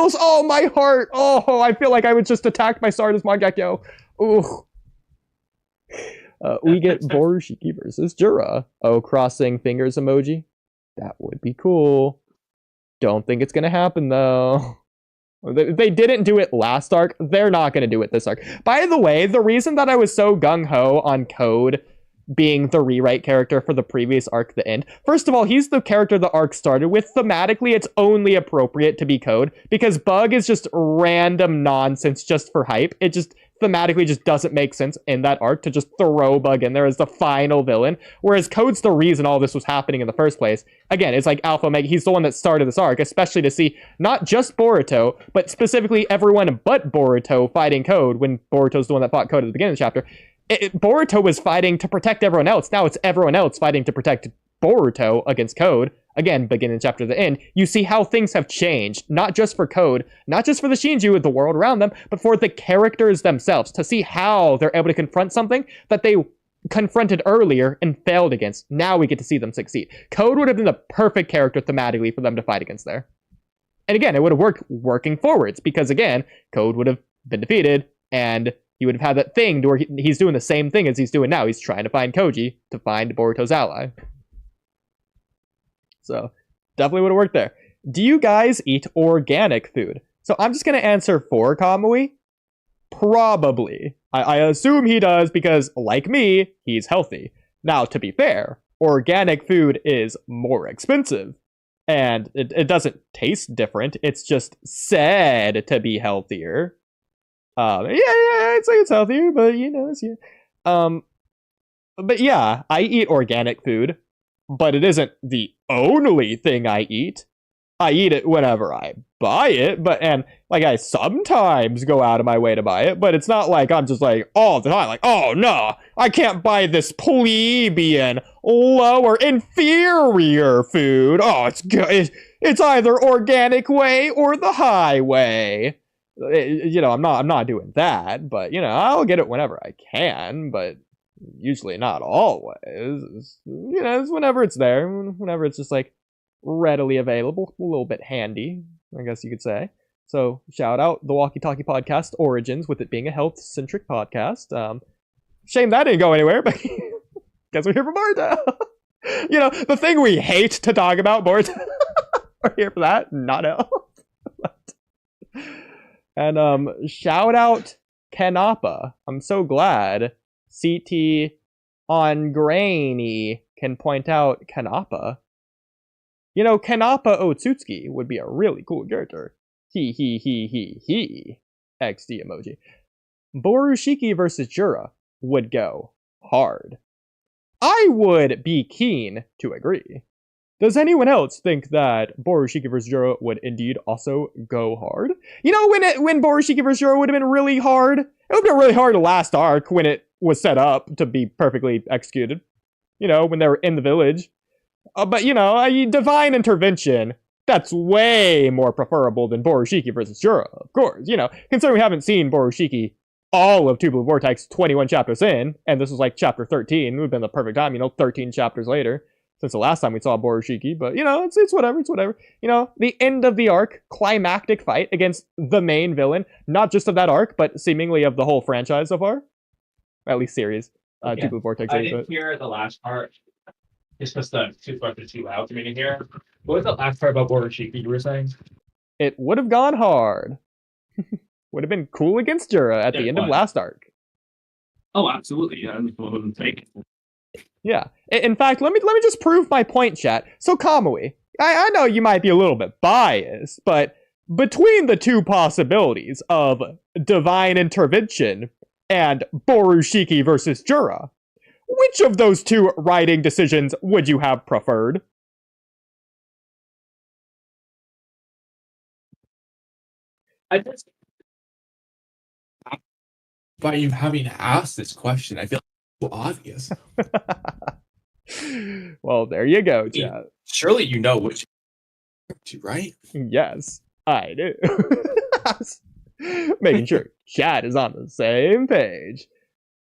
else. Oh, my heart. Oh, I feel like I was just attacked by Stardust Mangekyo. Ooh. We get Borushiki versus Jura. Oh, crossing fingers emoji. That would be cool. Don't think it's gonna happen though. They didn't do it last arc. They're not gonna do it this arc. By the way, the reason that I was so gung-ho on Code being the rewrite character for the previous arc, the end. First of all, he's the character the arc started with. Thematically, it's only appropriate to be Code, because Bug is just random nonsense just for hype. It just thematically just doesn't make sense in that arc to just throw Bug in there as the final villain, whereas Code's the reason all this was happening in the first place. Again, it's like Alpha Omega, he's the one that started this arc, especially to see not just Boruto, but specifically everyone but Boruto fighting Code, when Boruto's the one that fought Code at the beginning of the chapter. Boruto was fighting to protect everyone else. Now it's everyone else fighting to protect Boruto against Code. Again, beginning chapter to the end, you see how things have changed, not just for Code, not just for the Shinjuu, the world around them, but for the characters themselves, to see how they're able to confront something that they confronted earlier and failed against. Now we get to see them succeed. Code would have been the perfect character thematically for them to fight against there. And again, it would have worked working forwards, because again, Code would have been defeated, and he would have had that thing where he's doing the same thing as he's doing now. He's trying to find Koji to find Boruto's ally. So, definitely would have worked there. Do you guys eat organic food? So, I'm just going to answer for Kamui. Probably. I assume he does because, like me, he's healthy. Now, to be fair, organic food is more expensive. And it doesn't taste different. It's just said to be healthier. I'd say it's healthier, but you know, it's but yeah, I eat organic food, but it isn't the only thing I eat. I eat it whenever I buy it, and I sometimes go out of my way to buy it, but it's not like I'm just like all the time, like, oh no, I can't buy this plebeian, lower, inferior food. Oh, it's good. It's either organic way or the highway. You know, I'm not doing that, but you know, I'll get it whenever I can, but usually not always. You know, it's whenever it's there, whenever it's just like readily available, a little bit handy, I guess you could say. So shout out the Walky Talky podcast origins, with it being a health centric podcast. Shame that didn't go anywhere, but guess we're here for Boruto. You know, the thing we hate to talk about, Boruto. We're here for that, not health. And shout out Kanappa. I'm so glad CT on Grainy can point out Kanappa. You know, Kanappa Otsutsuki would be a really cool character. He. XD emoji. Borushiki versus Jura would go hard. I would be keen to agree. Does anyone else think that Borushiki vs. Jura would indeed also go hard? You know, when Borushiki vs. Jura would have been really hard, it would have been really hard last arc when it was set up to be perfectly executed. You know, when they were in the village. But, you know, a divine intervention, that's way more preferable than Borushiki vs. Jura, of course. You know, considering we haven't seen Borushiki all of Tubular Vortex 21 chapters in, and this was like chapter 13, it would have been the perfect time, you know, 13 chapters later. Since the last time we saw Borushiki, but, you know, it's whatever, it's whatever. You know, the end of the arc, climactic fight against the main villain, not just of that arc, but seemingly of the whole franchise so far. At least series. Tubular Vortex. I didn't hear the last part, just because the two parts are too loud for me to hear. What was the last part about Borushiki you were saying? It would have gone hard. Would have been cool against Jura at the end of last arc. Oh, absolutely, yeah, I wouldn't take it. Yeah. In fact, let me just prove my point, chat. So, Kamui, I know you might be a little bit biased, but between the two possibilities of divine intervention and Borushiki versus Jura, which of those two writing decisions would you have preferred? I just, by you having asked this question, I feel so obvious. Well, there you go, chat. Surely you know which to, right? Yes, I do. Making sure chat is on the same page.